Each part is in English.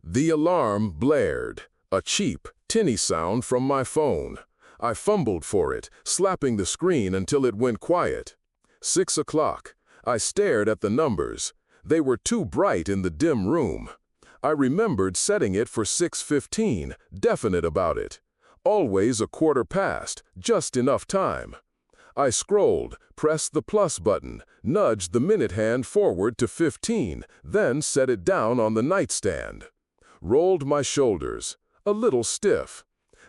The alarm blared, a cheap, tinny sound from my phone. I fumbled for it, slapping the screen until it went quiet. 6 o'clock. I stared at the numbers. They were too bright in the dim room. I remembered setting it for 6:15, definite about it. Always a quarter past, just enough time. I scrolled, pressed the plus button, nudged the minute hand forward to 15, then set it down on the nightstand. Rolled my shoulders, a little stiff.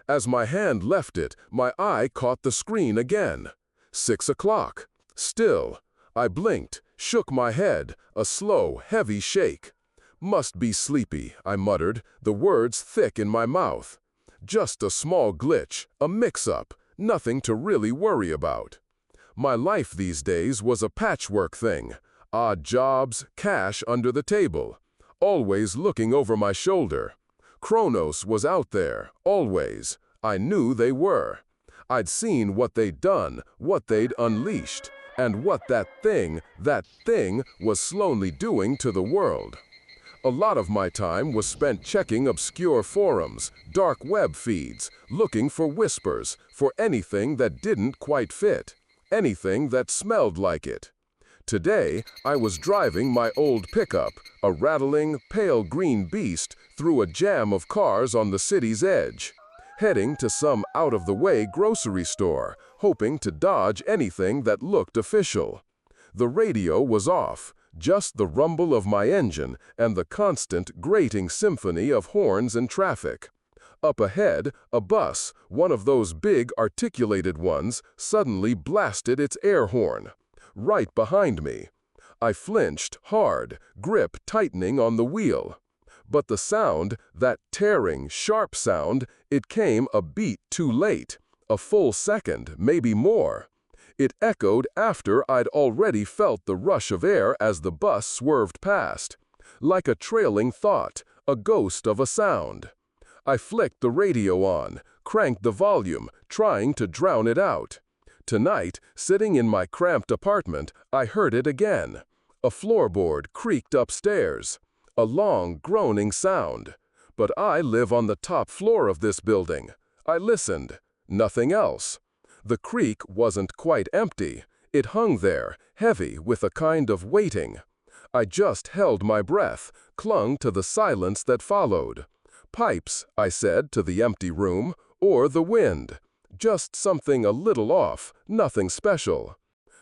As my hand left it, my eye caught the screen again. 6 o'clock. Still. I blinked, shook my head, a slow, heavy shake. Must be sleepy, I muttered, the words thick in my mouth. Just a small glitch, a mix-up, nothing to really worry about. My life these days was a patchwork thing. Odd jobs, cash under the table. Always looking over my shoulder. Kronos was out there, always. I knew they were. I'd seen what they'd done, what they'd unleashed, and what that thing was slowly doing to the world. A lot of my time was spent checking obscure forums, dark web feeds, looking for whispers, for anything that didn't quite fit, anything that smelled like it. Today, I was driving my old pickup, a rattling, pale green beast, through a jam of cars on the city's edge, heading to some out-of-the-way grocery store, hoping to dodge anything that looked official. The radio was off, just the rumble of my engine and the constant, grating symphony of horns and traffic. Up ahead, a bus, one of those big articulated ones, suddenly blasted its air horn. Right behind me. I flinched hard, grip tightening on the wheel. But the sound, that tearing, sharp sound, it came a beat too late, a full second, maybe more. It echoed after I'd already felt the rush of air as the bus swerved past. Like a trailing thought, a ghost of a sound. I flicked the radio on, cranked the volume, trying to drown it out. Tonight, sitting in my cramped apartment, I heard it again. A floorboard creaked upstairs. A long, groaning sound. But I live on the top floor of this building. I listened. Nothing else. The creak wasn't quite empty. It hung there, heavy with a kind of waiting. I just held my breath, clung to the silence that followed. Pipes, I said to the empty room, or the wind. Just something a little off, nothing special.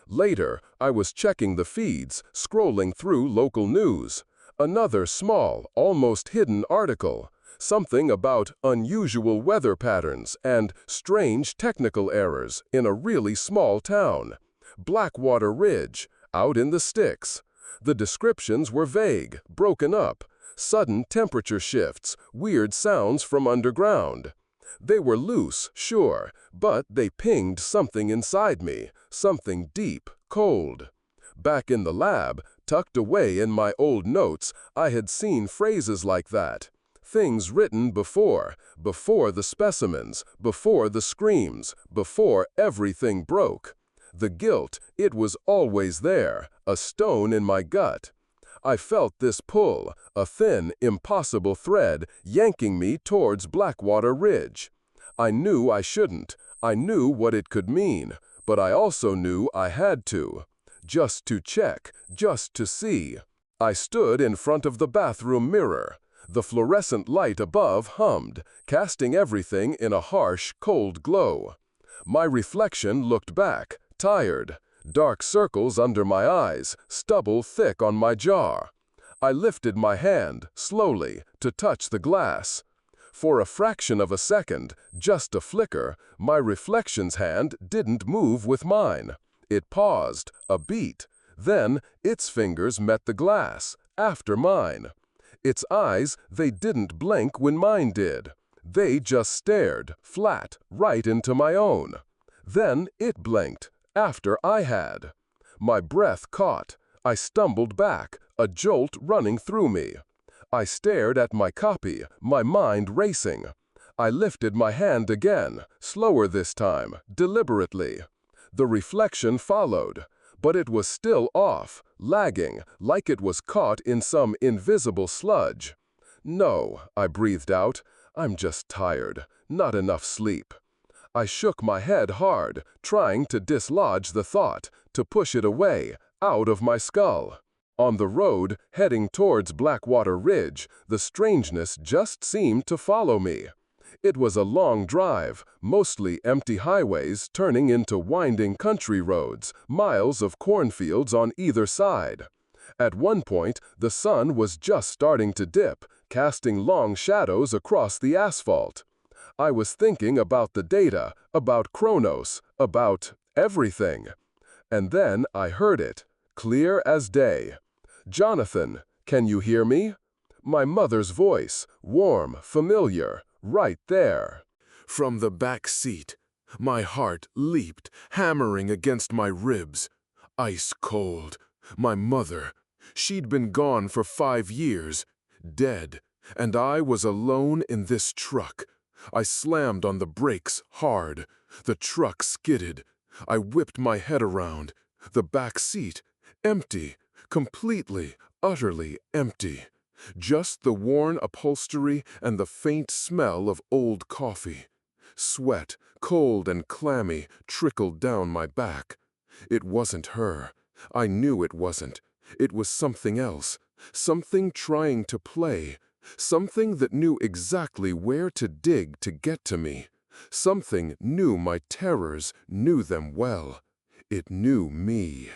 Later, I was checking the feeds, scrolling through local news. Another small, almost hidden article. Something about unusual weather patterns and strange technical errors in a really small town. Blackwater Ridge, out in the sticks. The descriptions were vague, broken up. Sudden temperature shifts, weird sounds from underground. They were loose, sure, but they pinged something inside me, something deep, cold. Back in the lab, tucked away in my old notes, I had seen phrases like that. Things written before the specimens, before the screams, before everything broke. The guilt, it was always there, a stone in my gut. I felt this pull, a thin, impossible thread, yanking me towards Blackwater Ridge. I knew I shouldn't. I knew what it could mean, but I also knew I had to. Just to check, just to see. I stood in front of the bathroom mirror. The fluorescent light above hummed, casting everything in a harsh, cold glow. My reflection looked back, tired. Dark circles under my eyes, stubble thick on my jaw. I lifted my hand, slowly, to touch the glass. For a fraction of a second, just a flicker, my reflection's hand didn't move with mine. It paused, a beat. Then, its fingers met the glass, after mine. Its eyes, they didn't blink when mine did. They just stared, flat, right into my own. Then it blinked, after I had. My breath caught. I stumbled back, a jolt running through me. I stared at my copy, my mind racing. I lifted my hand again, slower this time, deliberately. The reflection followed, but it was still off, lagging, like it was caught in some invisible sludge. "No," I breathed out. "I'm just tired. Not enough sleep." I shook my head hard, trying to dislodge the thought, to push it away, out of my skull. On the road, heading towards Blackwater Ridge, the strangeness just seemed to follow me. It was a long drive, mostly empty highways turning into winding country roads, miles of cornfields on either side. At one point, the sun was just starting to dip, casting long shadows across the asphalt. I was thinking about the data, about Kronos, about everything. And then I heard it, clear as day. "Jonathan, can you hear me?" My mother's voice, warm, familiar, right there. From the back seat, my heart leaped, hammering against my ribs. Ice cold. My mother. She'd been gone for 5 years, dead, and I was alone in this truck. I slammed on the brakes hard. The truck skidded. I whipped my head around. The back seat, empty, completely, utterly empty. Just the worn upholstery and the faint smell of old coffee. Sweat, cold and clammy, trickled down my back. It wasn't her. I knew it wasn't. It was something else. Something trying to play. Something that knew exactly where to dig to get to me. Something knew my terrors, knew them well. It knew me.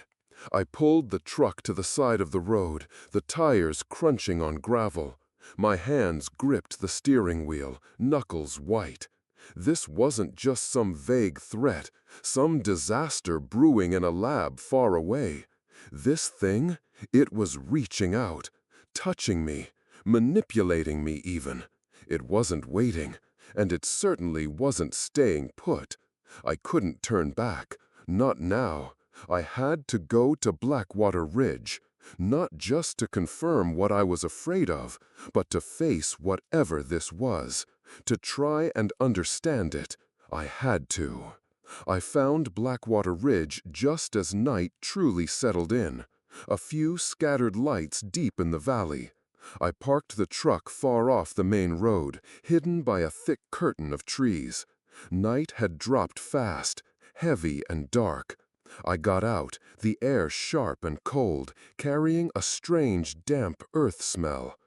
I pulled the truck to the side of the road, the tires crunching on gravel. My hands gripped the steering wheel, knuckles white. This wasn't just some vague threat, some disaster brewing in a lab far away. This thing, it was reaching out, touching me, manipulating me even. It wasn't waiting, and it certainly wasn't staying put. I couldn't turn back, not now. I had to go to Blackwater Ridge, not just to confirm what I was afraid of, but to face whatever this was, to try and understand it. I had to. I found Blackwater Ridge just as night truly settled in, a few scattered lights deep in the valley. I parked the truck far off the main road, hidden by a thick curtain of trees. Night had dropped fast, heavy and dark. I got out, the air sharp and cold, carrying a strange, damp earth smell.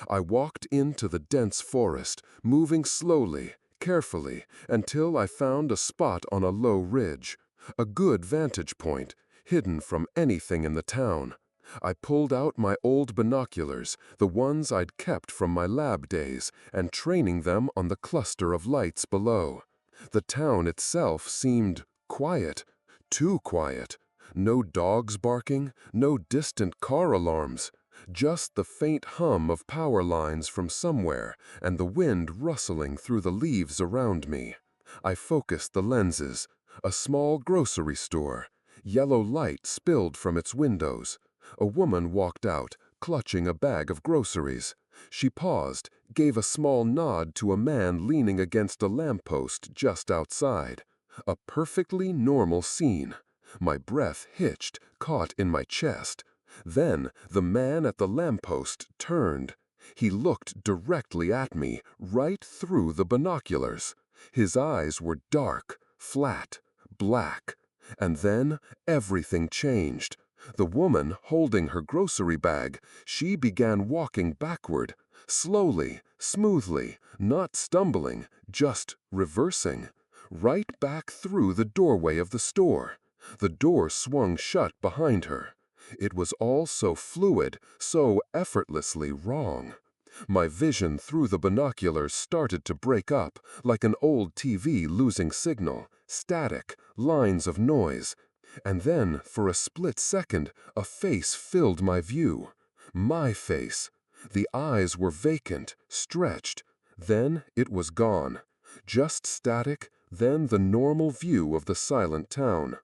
I walked into the dense forest, moving slowly, carefully, until I found a spot on a low ridge, a good vantage point, hidden from anything in the town. I pulled out my old binoculars, the ones I'd kept from my lab days, and training them on the cluster of lights below. The town itself seemed quiet. Too quiet. No dogs barking, no distant car alarms. Just the faint hum of power lines from somewhere and the wind rustling through the leaves around me. I focused the lenses. A small grocery store. Yellow light spilled from its windows. A woman walked out, clutching a bag of groceries. She paused, gave a small nod to a man leaning against a lamppost just outside. A perfectly normal scene. My breath hitched, caught in my chest. Then the man at the lamppost turned. He looked directly at me, right through the binoculars. His eyes were dark, flat, black. And then everything changed. The woman holding her grocery bag, she began walking backward, slowly, smoothly, not stumbling, just reversing. Right back through the doorway of the store. The door swung shut behind her. It was all so fluid, so effortlessly wrong. My vision through the binoculars started to break up, like an old TV losing signal, static, lines of noise. And then, for a split second, a face filled my view. My face. The eyes were vacant, stretched. Then it was gone. Just static, then the normal view of the silent town.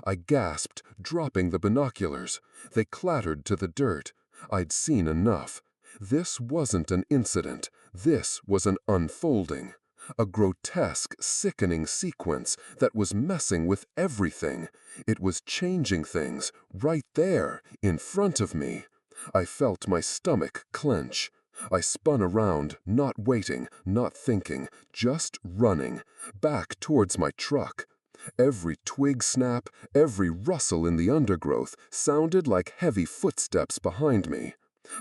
I gasped, dropping the binoculars. They clattered to the dirt. I'd seen enough. This wasn't an incident. This was an unfolding. A grotesque, sickening sequence that was messing with everything. It was changing things, right there, in front of me. I felt my stomach clench. I spun around, not waiting, not thinking, just running, back towards my truck. Every twig snap, every rustle in the undergrowth sounded like heavy footsteps behind me.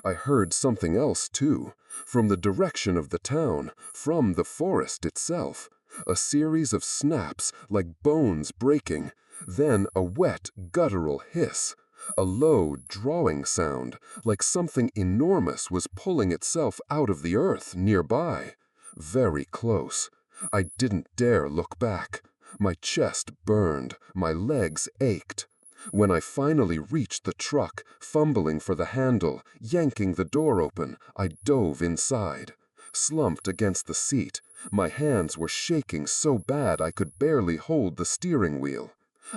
I heard something else, too, from the direction of the town, from the forest itself. A series of snaps like bones breaking, then a wet, guttural hiss. A low, drawing sound, like something enormous was pulling itself out of the earth nearby. Very close. I didn't dare look back. My chest burned, my legs ached. When I finally reached the truck, fumbling for the handle, yanking the door open, I dove inside. Slumped against the seat, my hands were shaking so bad I could barely hold the steering wheel.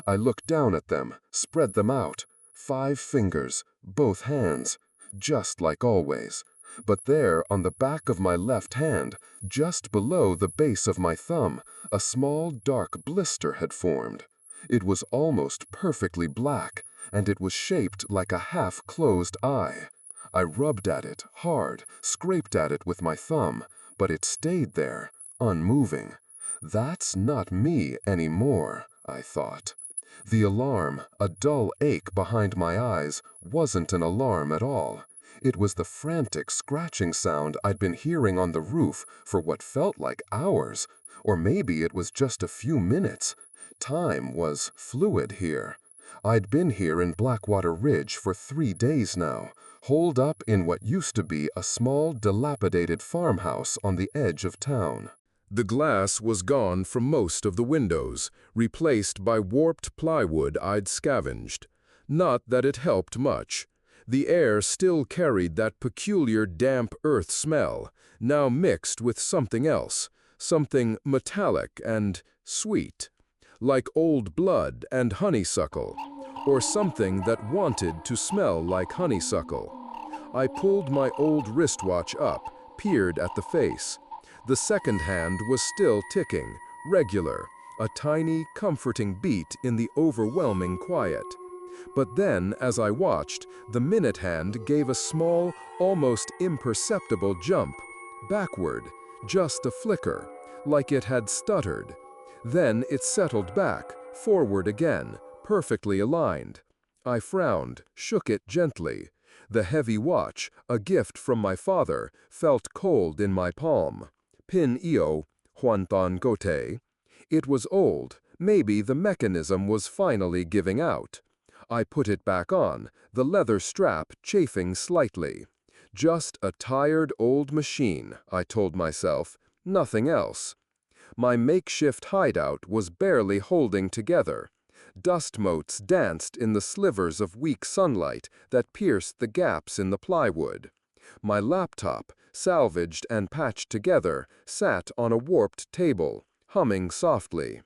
I looked down at them, spread them out. 5 fingers, both hands, just like always. But there, on the back of my left hand, just below the base of my thumb, a small dark blister had formed. It was almost perfectly black, and it was shaped like a half-closed eye. I rubbed at it hard, scraped at it with my thumb, but it stayed there, unmoving. That's not me anymore, I thought. The alarm, a dull ache behind my eyes, wasn't an alarm at all. It was the frantic scratching sound I'd been hearing on the roof for what felt like hours, or maybe it was just a few minutes. Time was fluid here. I'd been here in Blackwater Ridge for 3 days now, holed up in what used to be a small, dilapidated farmhouse on the edge of town. The glass was gone from most of the windows, replaced by warped plywood I'd scavenged. Not that it helped much. The air still carried that peculiar damp earth smell, now mixed with something else, something metallic and sweet, like old blood and honeysuckle, or something that wanted to smell like honeysuckle. I pulled my old wristwatch up, peered at the face. The second hand was still ticking, regular, a tiny, comforting beat in the overwhelming quiet. But then, as I watched, the minute hand gave a small, almost imperceptible jump, backward, just a flicker, like it had stuttered. Then it settled back, forward again, perfectly aligned. I frowned, shook it gently. The heavy watch, a gift from my father, felt cold in my palm. Pin Io, Huantan Gote. It was old, maybe the mechanism was finally giving out. I put it back on, the leather strap chafing slightly. Just a tired old machine, I told myself, nothing else. My makeshift hideout was barely holding together. Dust motes danced in the slivers of weak sunlight that pierced the gaps in the plywood. My laptop, salvaged and patched together, sat on a warped table, humming softly.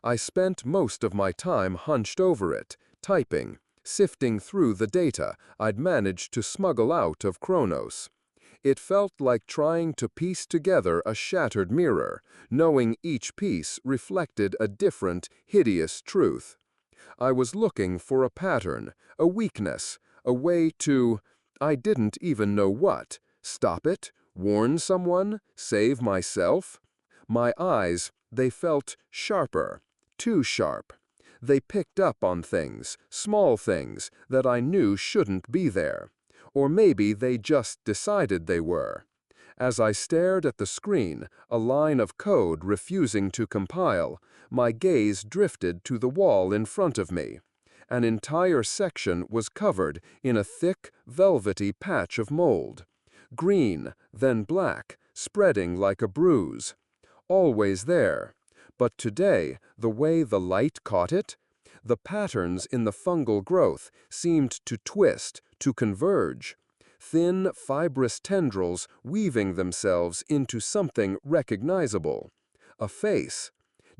I spent most of my time hunched over it, typing, sifting through the data I'd managed to smuggle out of Kronos. It felt like trying to piece together a shattered mirror, knowing each piece reflected a different, hideous truth. I was looking for a pattern, a weakness, a way to, I didn't even know what, stop it, warn someone, save myself. My eyes, they felt sharper, too sharp. They picked up on things, small things, that I knew shouldn't be there. Or maybe they just decided they were. As I stared at the screen, a line of code refusing to compile, my gaze drifted to the wall in front of me. An entire section was covered in a thick, velvety patch of mold. Green, then black, spreading like a bruise. Always there. But today, the way the light caught it, the patterns in the fungal growth seemed to twist, to converge. Thin, fibrous tendrils weaving themselves into something recognizable. A face.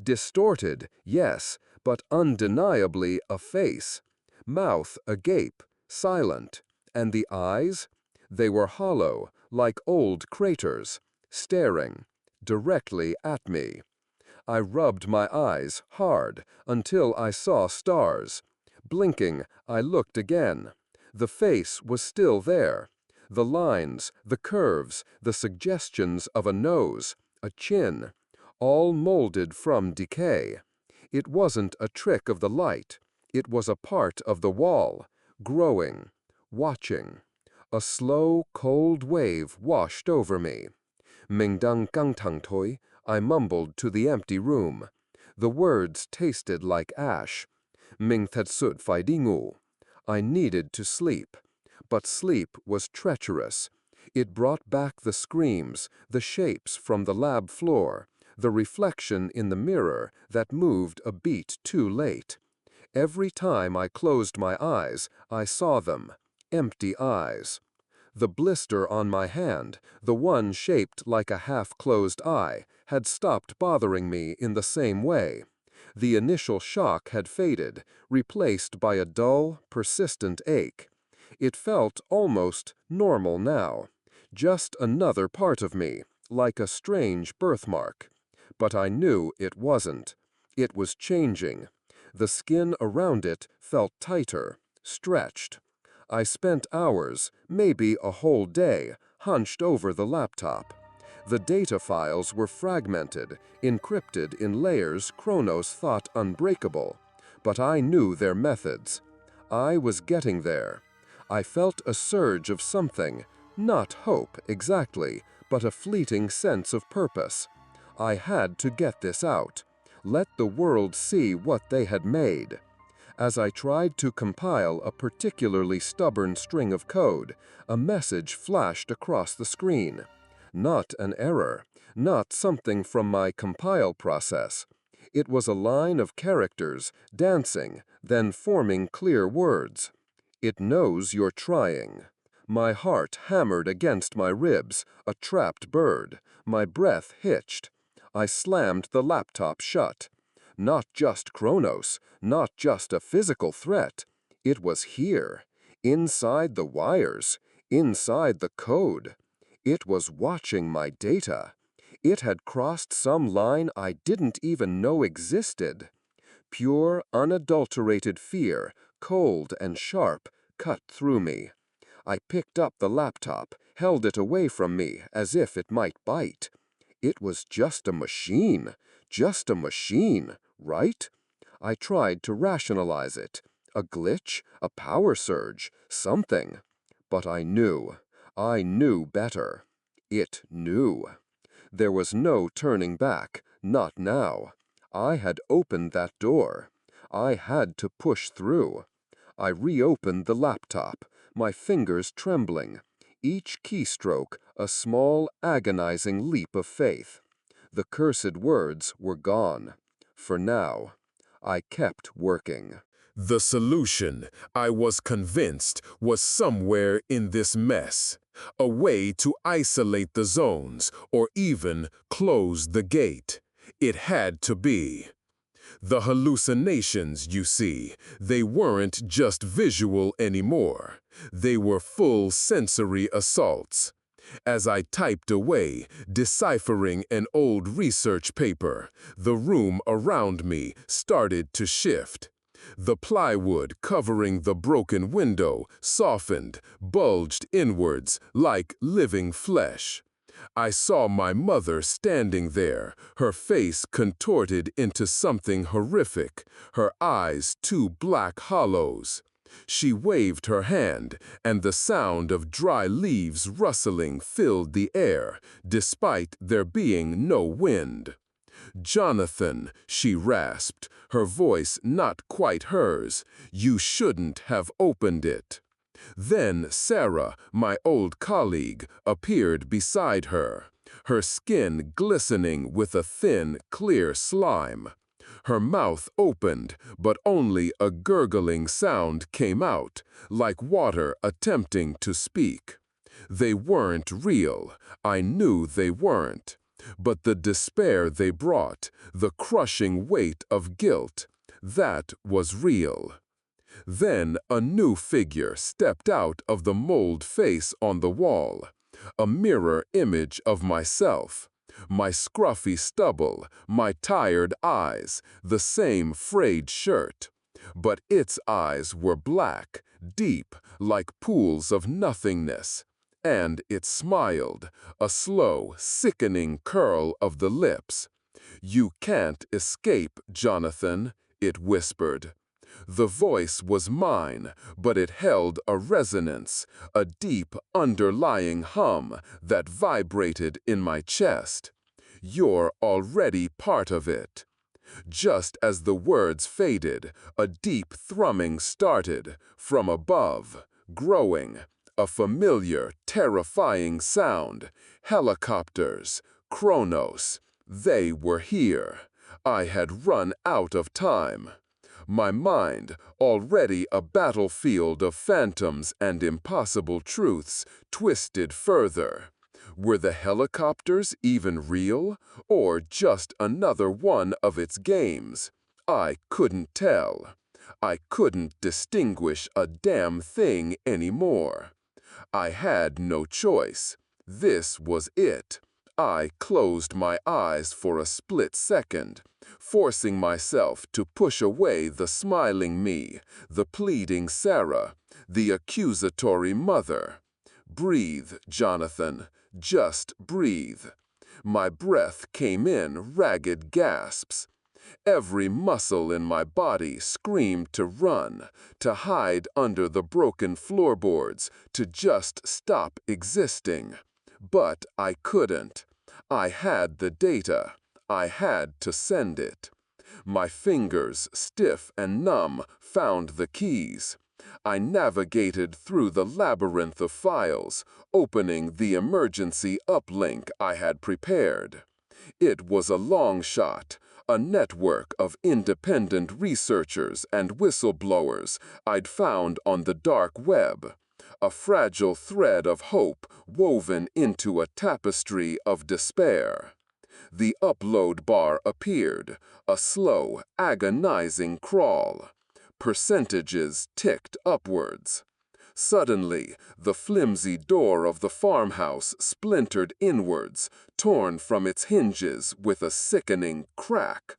Distorted, yes, but undeniably a face. Mouth agape, silent. And the eyes? They were hollow, like old craters, staring directly at me. I rubbed my eyes hard until I saw stars. Blinking, I looked again. The face was still there. The lines, the curves, the suggestions of a nose, a chin, all molded from decay. It wasn't a trick of the light. It was a part of the wall, growing, watching. A slow, cold wave washed over me. Mingdang gangtang toi, I mumbled to the empty room. The words tasted like ash. Ming Thetsut Fai Dingu. I needed to sleep. But sleep was treacherous. It brought back the screams, the shapes from the lab floor, the reflection in the mirror that moved a beat too late. Every time I closed my eyes, I saw them, empty eyes. The blister on my hand, the one shaped like a half-closed eye, had stopped bothering me in the same way. The initial shock had faded, replaced by a dull, persistent ache. It felt almost normal now, just another part of me, like a strange birthmark. But I knew it wasn't. It was changing. The skin around it felt tighter, stretched. I spent hours, maybe a whole day, hunched over the laptop. The data files were fragmented, encrypted in layers Kronos thought unbreakable. But I knew their methods. I was getting there. I felt a surge of something, not hope exactly, but a fleeting sense of purpose. I had to get this out. Let the world see what they had made. As I tried to compile a particularly stubborn string of code, a message flashed across the screen. Not an error, not something from my compile process. It was a line of characters, dancing, then forming clear words. It knows you're trying. My heart hammered against my ribs, a trapped bird. My breath hitched. I slammed the laptop shut. Not just Kronos, not just a physical threat. It was here, inside the wires, inside the code. It was watching my data. It had crossed some line I didn't even know existed. Pure, unadulterated fear, cold and sharp, cut through me. I picked up the laptop, held it away from me as if it might bite. It was just a machine, right? I tried to rationalize it. A glitch, a power surge, something. But I knew better. It knew. There was no turning back, not now. I had opened that door. I had to push through. I reopened the laptop, my fingers trembling. Each keystroke a small, agonizing leap of faith. The cursed words were gone. For now, I kept working. The solution, I was convinced, was somewhere in this mess. A way to isolate the zones, or even close the gate. It had to be. The hallucinations, you see, they weren't just visual anymore. They were full sensory assaults. As I typed away, deciphering an old research paper, the room around me started to shift. The plywood covering the broken window softened, bulged inwards like living flesh. I saw my mother standing there, her face contorted into something horrific, her eyes two black hollows. She waved her hand, and the sound of dry leaves rustling filled the air, despite there being no wind. "Jonathan," she rasped, her voice not quite hers, "you shouldn't have opened it." Then Sarah, my old colleague, appeared beside her, her skin glistening with a thin, clear slime. Her mouth opened, but only a gurgling sound came out, like water attempting to speak. They weren't real. I knew they weren't. But the despair they brought, the crushing weight of guilt, that was real. Then a new figure stepped out of the mold face on the wall, a mirror image of myself. My scruffy stubble, my tired eyes, the same frayed shirt. But its eyes were black, deep, like pools of nothingness. And it smiled, a slow, sickening curl of the lips. "You can't escape, Jonathan," it whispered. The voice was mine, but it held a resonance, a deep underlying hum that vibrated in my chest. "You're already part of it." Just as the words faded, a deep thrumming started, from above, growing, a familiar, terrifying sound. Helicopters, Kronos, they were here. I had run out of time. My mind, already a battlefield of phantoms and impossible truths, twisted further. Were the helicopters even real, or just another one of its games? I couldn't tell. I couldn't distinguish a damn thing anymore. I had no choice. This was it. I closed my eyes for a split second, forcing myself to push away the smiling me, the pleading Sarah, the accusatory mother. "Breathe, Jonathan. Just breathe." My breath came in ragged gasps. Every muscle in my body screamed to run, to hide under the broken floorboards, to just stop existing. But I couldn't. I had the data. I had to send it. My fingers, stiff and numb, found the keys. I navigated through the labyrinth of files, opening the emergency uplink I had prepared. It was a long shot, a network of independent researchers and whistleblowers I'd found on the dark web, a fragile thread of hope woven into a tapestry of despair. The upload bar appeared, a slow, agonizing crawl. Percentages ticked upwards. Suddenly, the flimsy door of the farmhouse splintered inwards, torn from its hinges with a sickening crack.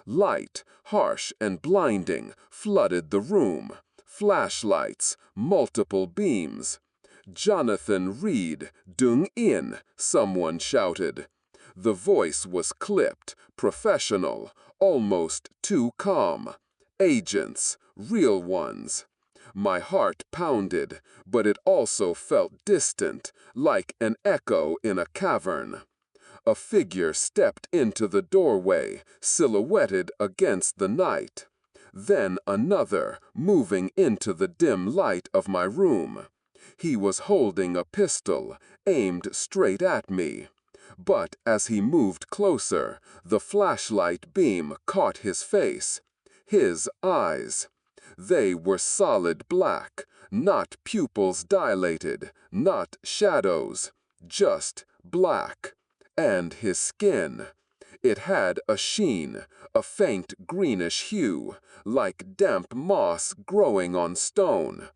Light, harsh and blinding, flooded the room. Flashlights, multiple beams. "Jonathan Reed, Dung In," someone shouted. The voice was clipped, professional, almost too calm. Agents, real ones. My heart pounded, but it also felt distant, like an echo in a cavern. A figure stepped into the doorway, silhouetted against the night. Then another, moving into the dim light of my room. He was holding a pistol, aimed straight at me. But as he moved closer, the flashlight beam caught his face. His eyes. They were solid black, not pupils dilated, not shadows, just black. And his skin. It had a sheen, a faint greenish hue, like damp moss growing on stone.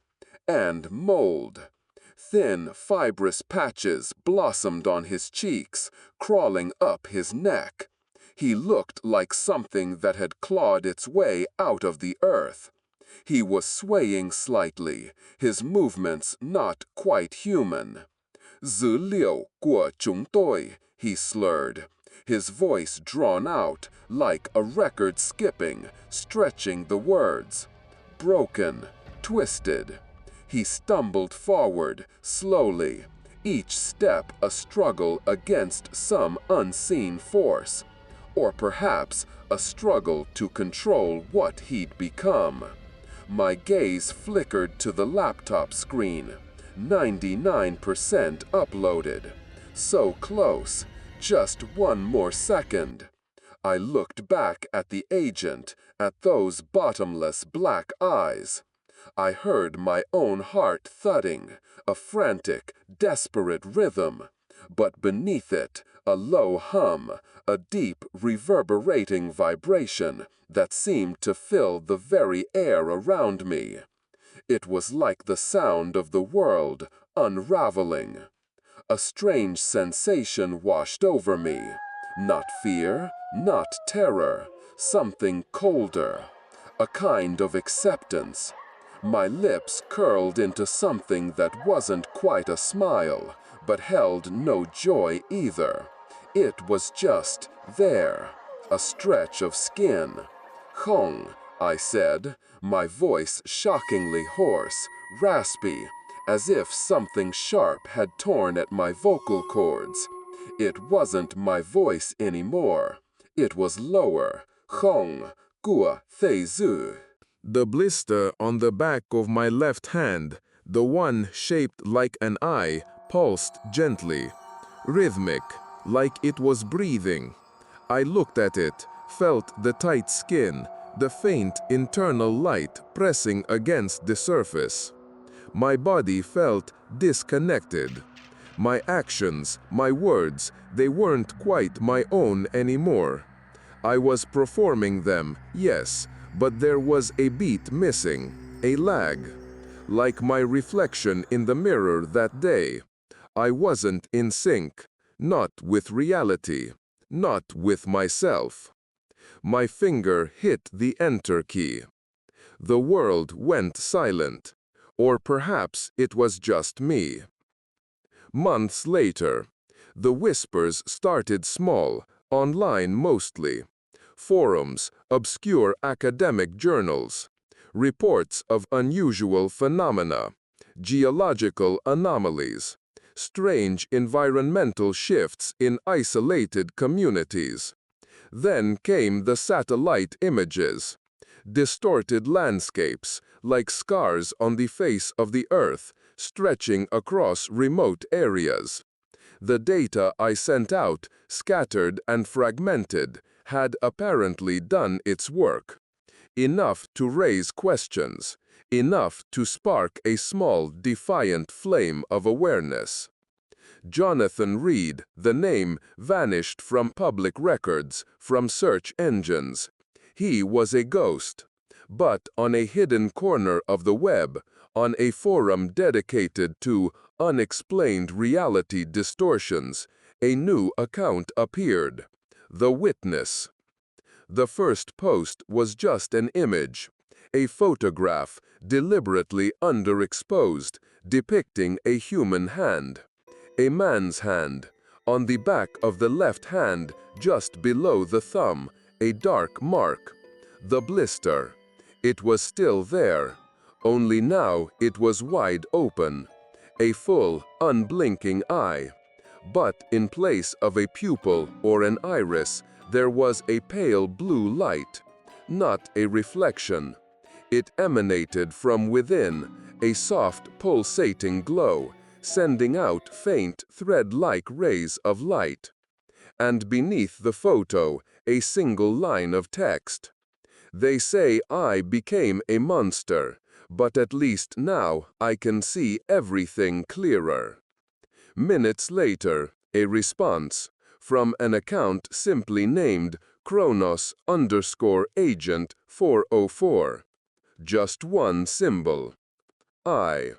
And mold. Thin, fibrous patches blossomed on his cheeks, crawling up his neck. He looked like something that had clawed its way out of the earth. He was swaying slightly, his movements not quite human. "Zi liu guo zhong doi," he slurred, his voice drawn out, like a record skipping, stretching the words. Broken, twisted. He stumbled forward, slowly, each step a struggle against some unseen force, or perhaps a struggle to control what he'd become. My gaze flickered to the laptop screen, 99% uploaded. So close, just one more second. I looked back at the agent, at those bottomless black eyes. I heard my own heart thudding, a frantic, desperate rhythm. But beneath it, a low hum, a deep, reverberating vibration that seemed to fill the very air around me. It was like the sound of the world unraveling. A strange sensation washed over me. Not fear, not terror, something colder. A kind of acceptance. My lips curled into something that wasn't quite a smile, but held no joy either. It was just there, a stretch of skin. Hong, I said, my voice shockingly hoarse, raspy, as if something sharp had torn at my vocal cords. It wasn't my voice anymore. It was lower. Hong, Gua Thei Zu. The blister on the back of my left hand, the one shaped like an eye, pulsed gently, rhythmic, like it was breathing. I looked at it, felt the tight skin, the faint internal light pressing against the surface. My body felt disconnected. My actions, my words, they weren't quite my own anymore. I was performing them, yes, but there was a beat missing, a lag. Like my reflection in the mirror that day. I wasn't in sync, not with reality, not with myself. My finger hit the enter key. The world went silent, or perhaps it was just me. Months later, the whispers started small, online mostly. Forums, obscure academic journals, reports of unusual phenomena, geological anomalies, strange environmental shifts in isolated communities. Then came the satellite images, distorted landscapes like scars on the face of the Earth, stretching across remote areas. The data I sent out, scattered and fragmented, had apparently done its work. Enough to raise questions, enough to spark a small, defiant flame of awareness. Jonathan Reed, the name, vanished from public records, from search engines. He was a ghost. But on a hidden corner of the web, on a forum dedicated to unexplained reality distortions, a new account appeared. The Witness. The first post was just an image, a photograph deliberately underexposed, depicting a human hand. A man's hand. On the back of the left hand, just below the thumb, a dark mark. The blister. It was still there, only now it was wide open. A full, unblinking eye. But in place of a pupil or an iris, there was a pale blue light, not a reflection. It emanated from within, a soft pulsating glow, sending out faint thread-like rays of light. And beneath the photo, a single line of text. They say I became a monster, but at least now I can see everything clearer. Minutes later, a response from an account simply named Kronos_Agent 404. Just one symbol. I.